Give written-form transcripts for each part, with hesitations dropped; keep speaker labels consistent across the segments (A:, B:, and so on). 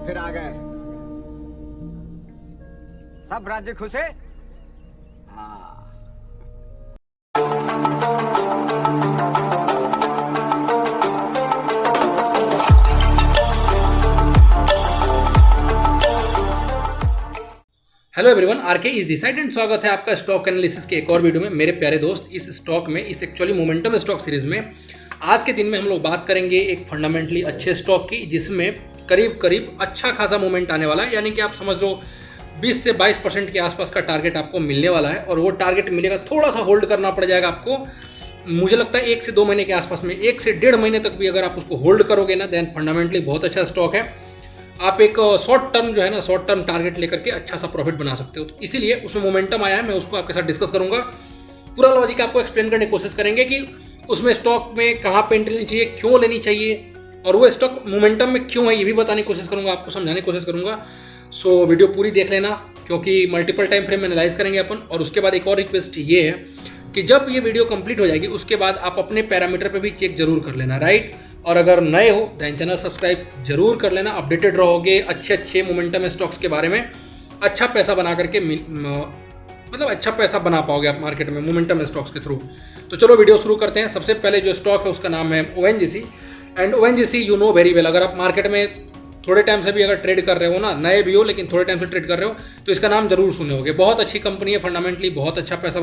A: फिर आ गए। सब राज्य खुश है। हाँ।
B: Hello everyone, RK is this side and स्वागत है आपका स्टॉक एनालिसिस के एक और वीडियो में। मेरे प्यारे दोस्त, इस स्टॉक में, इस एक्चुअली मोमेंटम स्टॉक सीरीज में आज के दिन में हम लोग बात करेंगे एक फंडामेंटली अच्छे स्टॉक की, जिसमें करीब करीब अच्छा खासा मोमेंट आने वाला है। यानी कि आप समझ लो 20 से 22% के आसपास का टारगेट आपको मिलने वाला है, और वो टारगेट मिलेगा, थोड़ा सा होल्ड करना पड़ जाएगा आपको। मुझे लगता है 1 से 2 महीने के आसपास में, 1 से 1.5 महीने तक भी अगर आप उसको होल्ड करोगे ना, देन फंडामेंटली बहुत अच्छा स्टॉक है। आप एक शॉर्ट टर्म जो है ना, शॉर्ट टर्म टारगेट लेकर के अच्छा सा प्रॉफिट बना सकते हो। तो इसीलिए उसमें मोमेंटम आया है, मैं उसको आपके साथ डिस्कस करूंगा। पूरा लॉजिक आपको एक्सप्लेन करने की कोशिश करेंगे कि उसमें स्टॉक में कहाँ पे एंट्री लेनी चाहिए, क्यों लेनी चाहिए, और वो स्टॉक मोमेंटम में क्यों है, ये भी बताने की कोशिश करूंगा, आपको समझाने की कोशिश करूंगा। सो वीडियो पूरी देख लेना, क्योंकि मल्टीपल टाइम फ्रेम एनालाइज करेंगे अपन। और उसके बाद एक और रिक्वेस्ट ये है कि जब ये वीडियो कंप्लीट हो जाएगी, उसके बाद आप अपने पैरामीटर पे भी चेक जरूर कर लेना, राइट। और अगर नए हो देन चैनल सब्सक्राइब जरूर कर लेना, अपडेटेड रहोगे अच्छे अच्छे मोमेंटम स्टॉक्स के बारे में। अच्छा पैसा बना करके मतलब अच्छा पैसा बना पाओगे आप मार्केट में मोमेंटम स्टॉक्स के थ्रू। तो चलो वीडियो शुरू करते हैं। सबसे पहले जो स्टॉक है उसका नाम है ONGC। And ONGC you know very well, अगर आप मार्केट में थोड़े टाइम से भी अगर ट्रेड कर रहे हो ना, नए भी हो लेकिन थोड़े टाइम से ट्रेड कर रहे हो, तो इसका नाम जरूर सुने होगे। बहुत अच्छी कंपनी है, फंडामेंटली बहुत अच्छा पैसा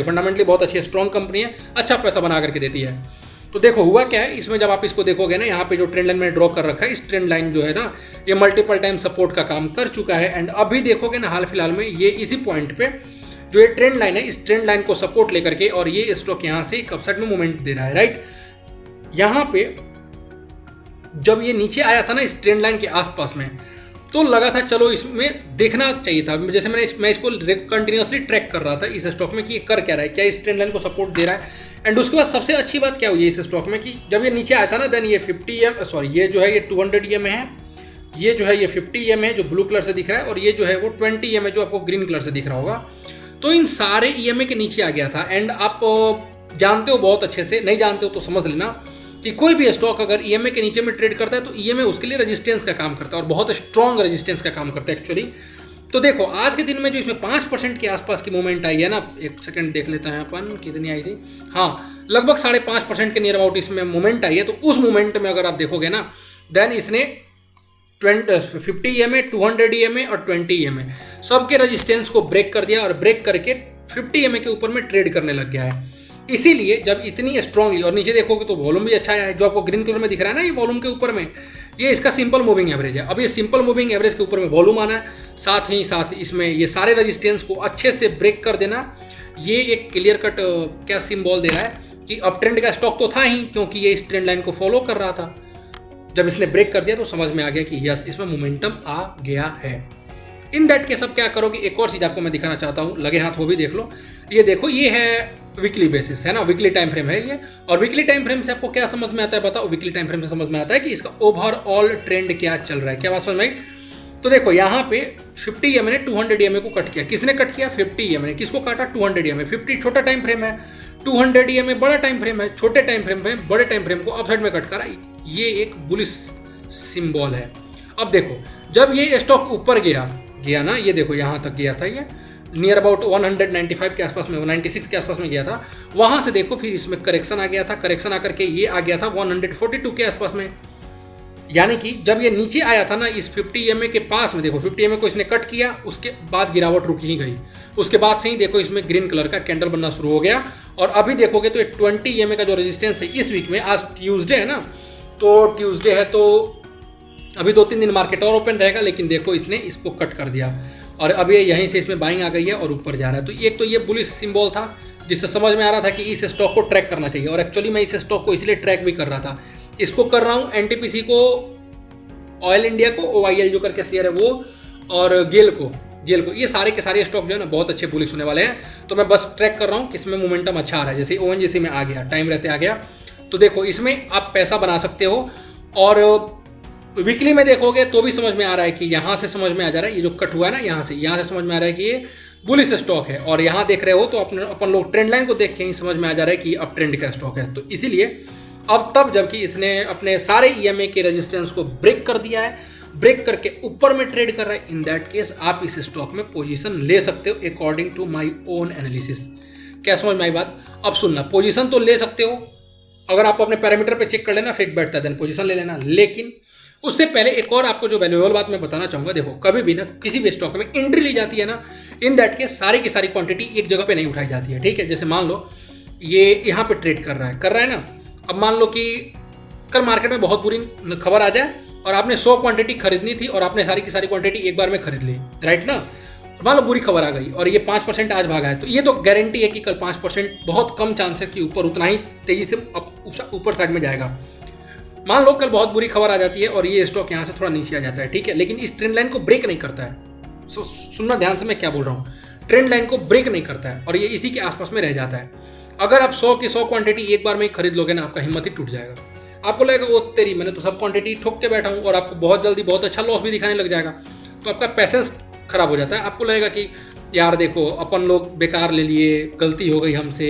B: फंडामेंटली बहुत अच्छी स्ट्रॉन्ग कंपनी है, अच्छा पैसा बना करके देती है। तो देखो हुआ क्या है इसमें, जब आप इसको देखोगे ना, यहाँ पे जो ट्रेंड लाइन मैंने ड्रॉ कर रखा है, इस ट्रेंड लाइन जो है ना, ये मल्टीपल टाइम सपोर्ट का काम कर चुका है। एंड अभी देखोगे ना, हाल फिलहाल में ये इसी पॉइंट पे जो ये ट्रेंड लाइन है, इस ट्रेंड लाइन को सपोर्ट लेकर के, और ये स्टॉक यहाँ से एक अपसाइड में मूवमेंट दे रहा है, राइट। यहाँ पे जब ये नीचे आया था ना इस ट्रेंड लाइन के आसपास में, तो लगा था चलो इसमें देखना चाहिए था। जैसे मैं इसको कंटिन्यूसली ट्रैक कर रहा था इस स्टॉक में कि ये कर क्या रहा है, क्या इस ट्रेंड लाइन को सपोर्ट दे रहा है। एंड उसके बाद सबसे अच्छी बात क्या हुई है इस स्टॉक में, कि जब ये नीचे आया था ना, देन ये 50 EM ये जो है ये 200 EM है, ये जो है ये 50 EM है जो ब्लू कलर से दिख रहा है, और ये जो है वो 20 EM है जो आपको ग्रीन कलर से दिख रहा होगा। तो इन सारे EMA के नीचे आ गया था। एंड आप जानते हो बहुत अच्छे से, नहीं जानते हो तो समझ लेना कि कोई भी स्टॉक अगर EMA के नीचे में ट्रेड करता है तो EMA उसके लिए रेजिस्टेंस का काम करता है, और बहुत स्ट्रॉन्ग रेजिस्टेंस का काम करता है एक्चुअली। तो देखो आज के दिन में जो इसमें 5% के आसपास की मूवमेंट आई है ना, एक सेकंड देख लेते हैं अपन कितनी आई थी। हाँ, लगभग 5.5% के नियर अबाउट इसमें मूवमेंट आई है। तो उस मूवमेंट में अगर आप देखोगे ना, देन इसने 50 EMA, 200 EMA और 20 EMA सबके रेजिस्टेंस को ब्रेक कर दिया, और ब्रेक करके 50 EMA के ऊपर में ट्रेड करने लग गया है। इसीलिए जब इतनी स्ट्रांगली, और नीचे देखोगे तो वॉल्यूम भी अच्छा है, जो आपको ग्रीन कलर में दिख रहा है ना, ये वॉल्यूम के ऊपर में ये इसका सिंपल मूविंग एवरेज है। अब ये सिंपल मूविंग एवरेज के ऊपर में वॉल्यूम आना है, साथ ही साथ इसमें ये सारे रेजिस्टेंस को अच्छे से ब्रेक कर देना, ये एक क्लियर कट क्या सिंबल दे रहा है कि अब ट्रेंड का स्टॉक तो था ही, क्योंकि ये इस ट्रेंड लाइन को फॉलो कर रहा था। जब इसने ब्रेक कर दिया तो समझ में आ गया कि यस, इसमें मोमेंटम आ गया है। इन दैट केस अब क्या करोगे, एक और चीज आपको मैं दिखाना चाहता हूँ, लगे हाथ वो भी देख लो। ये देखो, ये है वीकली बेसिस है ना, वीकली टाइम फ्रेम है ये। और वीकली टाइम फ्रेम से आपको क्या समझ में आता है बताओ। वीकली टाइम फ्रेम से समझ में आता है कि इसका ओवरऑल ट्रेंड क्या चल रहा है। क्या बात समझ में आई? तो देखो यहाँ पे 50 EMA ने 200 EMA को कट किया। किसने कट किया? 50 EMA ने। किसको काटा? 200 EMA। 50 छोटा टाइम फ्रेम है, 200 EMA बड़ा टाइम फ्रेम है। छोटे टाइम फ्रेम में बड़े टाइम फ्रेम को अपसाइड में कट करा, ये एक बुलिश सिंबल है। अब देखो जब ये स्टॉक ऊपर गया ना, ये देखो यहाँ तक गया था, ये नियर अबाउट 195 के आसपास में, 96 के आसपास में गया था। वहां से देखो फिर इसमें करेक्शन आ गया था, करेक्शन आकर के ये आ गया था 142 के आसपास में। यानी कि जब ये नीचे आया था ना इस 50 EMA के पास में, देखो 50 EMA को इसने कट किया, उसके बाद गिरावट रुक ही गई। उसके बाद से ही देखो इसमें ग्रीन कलर का कैंडल बनना शुरू हो गया। और अभी देखोगे तो 20 EMA का जो रेजिस्टेंस है इस वीक में, आज ट्यूसडे है ना, तो ट्यूसडे है तो अभी 2-3 दिन मार्केट और ओपन रहेगा, लेकिन देखो इसने इसको कट कर दिया, और अभी यहीं से इसमें बाइंग आ गई है और ऊपर जा रहा है। तो एक तो ये बुलिश सिंबल था, जिससे समझ में आ रहा था कि इस स्टॉक को ट्रैक करना चाहिए। और एक्चुअली मैं इस स्टॉक को इसलिए ट्रैक भी कर रहा था, इसको कर रहा हूँ NTPC को, ऑयल इंडिया को, OIL जो करके शेयर है वो, और गेल को, ये सारे के सारे स्टॉक जो है ना बहुत अच्छे बुलिश होने वाले हैं। तो मैं बस ट्रैक कर रहा हूँ किसमें मोमेंटम अच्छा आ रहा है। जैसे ONGC में आ गया, टाइम रहते आ गया, तो देखो इसमें आप पैसा बना सकते हो। और वीकली में देखोगे तो भी समझ में आ रहा है कि यहाँ से समझ में आ जा रहा है, ये जो कट हुआ है ना यहाँ से समझ में आ रहा है कि ये बुलिश स्टॉक है। और यहाँ देख रहे हो तो अपन लोग ट्रेंड लाइन को देख के ही समझ में आ जा रहा है कि अब ट्रेंड का स्टॉक है। तो इसीलिए अब तब जबकि इसने अपने सारे EMA के रेजिस्टेंस को ब्रेक कर दिया है ब्रेक करके ऊपर में ट्रेड कर रहा है, इन दैट केस आप इस स्टॉक में पोजीशन ले सकते हो according to my own analysis. क्या समझ में आई बात? अब सुनना, पोजीशन तो ले सकते हो, अगर आप अपने पैरामीटर पे चेक कर लेना फिट बैठता है देन पोजीशन ले लेना। लेकिन उससे पहले एक और आपको जो वैल्यूएबल बात मैं बताना चाहूंगा, देखो कभी भी ना किसी भी स्टॉक में एंट्री ली जाती है ना, इन दैट केस सारी की सारी क्वांटिटी एक जगह पे नहीं उठाई जाती है, ठीक है। जैसे मान लो ये यहाँ पे ट्रेड कर रहा है ना, अब मान लो कि कल मार्केट में बहुत बुरी खबर आ जाए और आपने 100 क्वांटिटी खरीदनी थी और आपने सारी की सारी क्वांटिटी एक बार में खरीद ली, राइट ना। मान लो बुरी खबर आ गई और ये 5% आज भागा है, तो ये तो गारंटी है कि कल 5% बहुत कम चांस है कि ऊपर उतना ही तेजी से ऊपर साइड में जाएगा। मान लो कल बहुत बुरी खबर आ जाती है और ये स्टॉक यहाँ से थोड़ा नीचे आ जाता है, ठीक है, लेकिन इस ट्रेंड लाइन को ब्रेक नहीं करता है। सुनना ध्यान से मैं क्या बोल रहा हूँ, ट्रेंड लाइन को ब्रेक नहीं करता है और ये इसी के आसपास में रह जाता है। अगर आप 100 की 100 क्वांटिटी एक बार में ही खरीद लोगे ना, आपका हिम्मत ही टूट जाएगा। आपको लगेगा वो तेरी मैंने तो सब क्वांटिटी ठोक के बैठा हूँ, और आपको बहुत जल्दी बहुत अच्छा लॉस भी दिखाने लग जाएगा, तो आपका पैसेंस खराब हो जाता है। आपको लगेगा कि यार देखो अपन लोग बेकार ले लिए, गलती हो गई हमसे,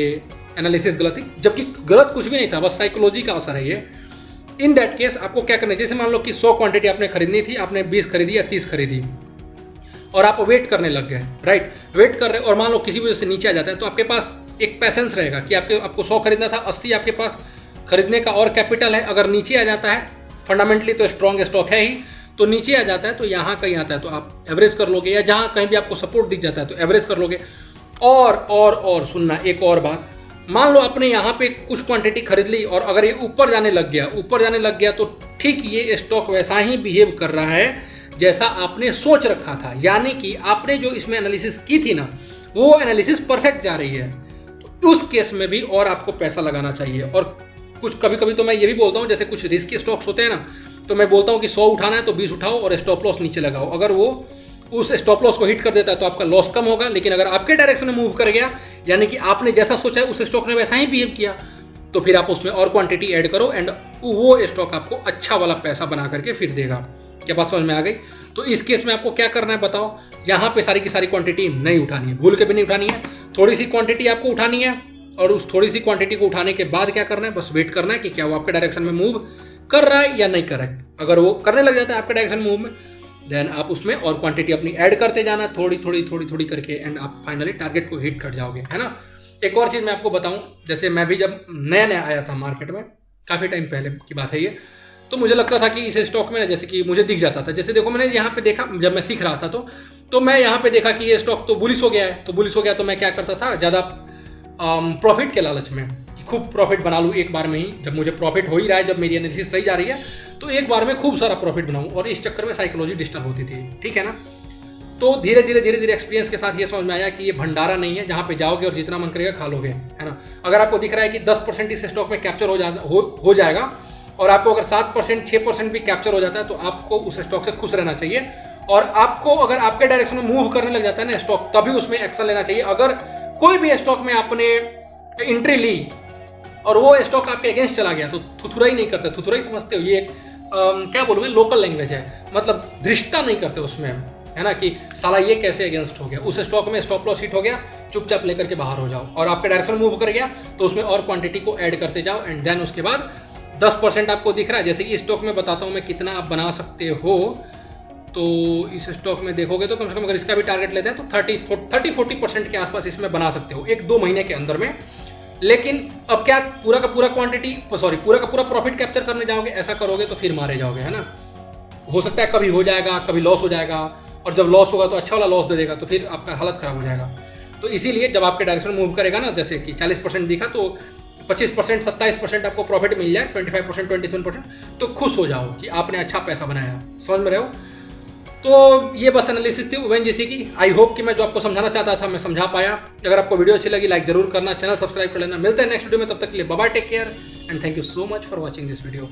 B: एनालिसिस गलती, जबकि गलत कुछ भी नहीं था, बस साइकोलॉजी का असर है ये। इन दैट केस आपको क्या करना है, जैसे मान लो कि 100 क्वांटिटी आपने खरीदनी थी, आपने 20 खरीदी या 30 खरीदी और आप वेट करने लग गए, राइट, वेट कर रहे और मान लो किसी वजह से नीचे आ जाता है, तो आपके पास एक पैसेंस रहेगा कि आपको 100 खरीदना था, 80 आपके पास खरीदने का और कैपिटल है। अगर नीचे आ जाता है, फंडामेंटली तो स्ट्रॉन्ग स्टॉक है ही, तो नीचे आ जाता है तो यहाँ कहीं आता है तो आप एवरेज कर लोगे, या जहाँ कहीं भी आपको सपोर्ट दिख जाता है तो एवरेज कर लोगे। और सुनना एक और बात, मान लो आपने यहाँ पे कुछ क्वांटिटी खरीद ली और अगर ये ऊपर जाने लग गया तो ठीक ये स्टॉक वैसा ही बिहेव कर रहा है जैसा आपने सोच रखा था, यानी कि आपने जो इसमें एनालिसिस की थी ना, वो एनालिसिस परफेक्ट जा रही है, तो उस केस में भी और आपको पैसा लगाना चाहिए। और कुछ कभी कभी तो मैं ये भी बोलता हूँ, जैसे कुछ रिस्की स्टॉक्स होते हैं ना, तो मैं बोलता हूँ कि 100 उठाना है तो 20 उठाओ और स्टॉप लॉस नीचे लगाओ। अगर वो उस स्टॉप लॉस को हिट कर देता है तो आपका लॉस कम होगा, लेकिन अगर आपके डायरेक्शन में मूव कर गया, यानी कि आपने जैसा सोचा है उस स्टॉक ने वैसा ही बिहेव किया, तो फिर आप उसमें और क्वांटिटी ऐड करो एंड वो स्टॉक आपको अच्छा वाला पैसा बना करके फिर देगा। क्या बात समझ में आ गई? तो इस केस में आपको क्या करना है बताओ, यहाँ पे सारी की सारी क्वांटिटी नहीं उठानी है, भूल के भी नहीं उठानी है, थोड़ी सी क्वांटिटी आपको उठानी है और उस थोड़ी सी क्वांटिटी को उठाने के बाद क्या करना है, बस वेट करना है कि क्या वो आपके डायरेक्शन में मूव कर रहा है या नहीं कर रहा है। अगर वो करने लग जाता है आपके डायरेक्शन मूव में, देन आप उसमें और क्वांटिटी अपनी ऐड करते जाना थोड़ी थोड़ी करके, एंड आप फाइनली टारगेट को हिट कर जाओगे, है ना। एक और चीज़ मैं आपको बताऊं, जैसे मैं भी जब नया आया था मार्केट में, काफ़ी टाइम पहले की बात है ये, तो मुझे लगता था कि इस स्टॉक में जैसे कि मुझे दिख जाता था, जैसे देखो मैंने यहाँ पे देखा जब मैं सीख रहा था तो मैं यहाँ पे देखा कि ये स्टॉक तो बुलिश हो गया है, तो मैं क्या करता था, ज़्यादा प्रॉफिट के लालच में खूब प्रॉफिट बना लूँ एक बार में ही, जब मुझे प्रॉफिट हो ही रहा है, जब मेरी एनालिसिस सही जा रही है तो एक बार में खूब सारा प्रॉफिट बनाऊँ, और इस चक्कर में साइकोलॉजी डिस्टर्ब होती थी, ठीक है ना। तो धीरे धीरे एक्सपीरियंस के साथ ये समझ में आया कि ये भंडारा नहीं है जहाँ पे जाओगे और जितना मन करेगा खा लोगे, है ना। अगर आपको दिख रहा है कि 10% इस स्टॉक में कैप्चर हो जाएगा और आपको अगर 7% 6% भी कैप्चर हो जाता है तो आपको उस स्टॉक से खुश रहना चाहिए, और आपको अगर आपके डायरेक्शन में मूव करने लग जाता है ना स्टॉक, तभी उसमें एक्शन लेना चाहिए। अगर कोई भी स्टॉक में आपने एंट्री ली और वो स्टॉक आपके अगेंस्ट चला गया तो थुथुराई नहीं करते, थुथुराई समझते हो, ये एक क्या बोलूँ, लोकल लैंग्वेज है, मतलब धृष्टता नहीं करते उसमें, है ना, कि साला ये कैसे अगेंस्ट हो गया, उस स्टॉक में स्टॉप लॉस हिट हो गया, चुपचाप लेकर के बाहर हो जाओ, और आपके डायरेक्शन मूव कर गया तो उसमें और क्वांटिटी को ऐड करते जाओ, एंड देन उसके बाद 10% आपको दिख रहा है, जैसे इस स्टॉक में बताता हूँ मैं कितना आप बना सकते हो। तो इस स्टॉक में देखोगे तो कम से कम अगर इसका भी टारगेट लेते हैं तो 30-40% के आसपास इसमें बना सकते हो 1-2 महीने के अंदर में। लेकिन अब क्या पूरा का पूरा प्रॉफिट कैप्चर करने जाओगे, ऐसा करोगे तो फिर मारे जाओगे, है ना। हो सकता है कभी हो जाएगा, कभी लॉस हो जाएगा, और जब लॉस होगा तो अच्छा वाला लॉस दे देगा, तो फिर आपका हालत खराब हो जाएगा। तो इसीलिए जब आपके डायरेक्शन मूव करेगा ना, जैसे कि 40% दिखा तो 25% 27% आपको प्रॉफिट मिल जाए, 25% 27%, तो खुश हो जाओ कि आपने अच्छा पैसा बनाया। समझ में रहे हो? तो ये बस एनालिसिस थी ओएनजीसी की। आई होप कि मैं जो आपको समझाना चाहता था मैं समझा पाया। अगर आपको वीडियो अच्छी लगी लाइक जरूर करना, चैनल सब्सक्राइब कर लेना। मिलते हैं नेक्स्ट वीडियो में, तब तक के लिए bye bye, take care and thank you so much for watching this video.